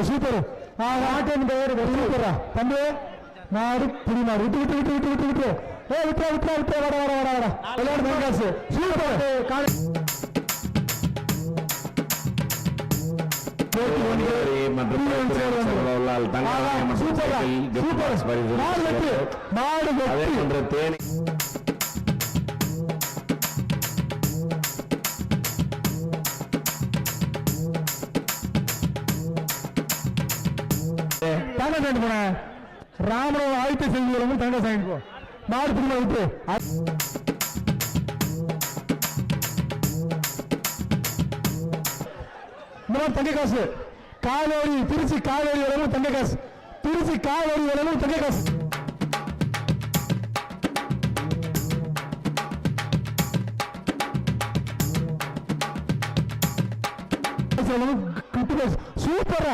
Super ஆட்டம் சூப்பரா தம்பி நாடு புடி மாடு விட்டு விட்டு விட்டு விட்டு விட்டு விட்டு ஏ விட்டு விட்டு விட்டு வர வர வர வர விளையாடு மேங்காசு சூப்பர் காலை ராமராவ் ஆயத்த செய்தி தங்க சாயங்கோ மாடு பிடிமா விட்டு தங்க காசு காவேரி திருச்சி காவேரி வரவும் தங்க காசு திருச்சி காவேரி வரவும் தங்க காசு சூப்பரா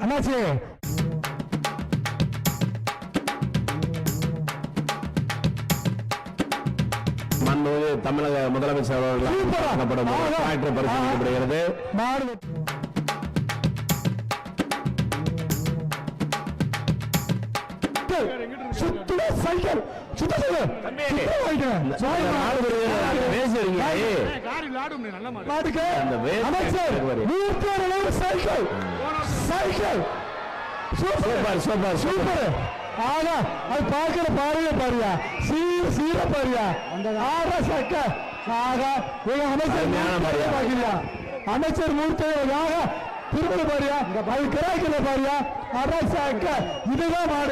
அண்ணாச்சி தமிழக முதலமைச்சர் அவர்கள் பரிசீலிக்கப்படுகிறது. பாருங்க பாரியா சீர பாரியா அமைச்சர் மூர்த்தியாக திரும்ப பாரியா அது கிராய்க்கல பாரியா இதுதான் மாடு.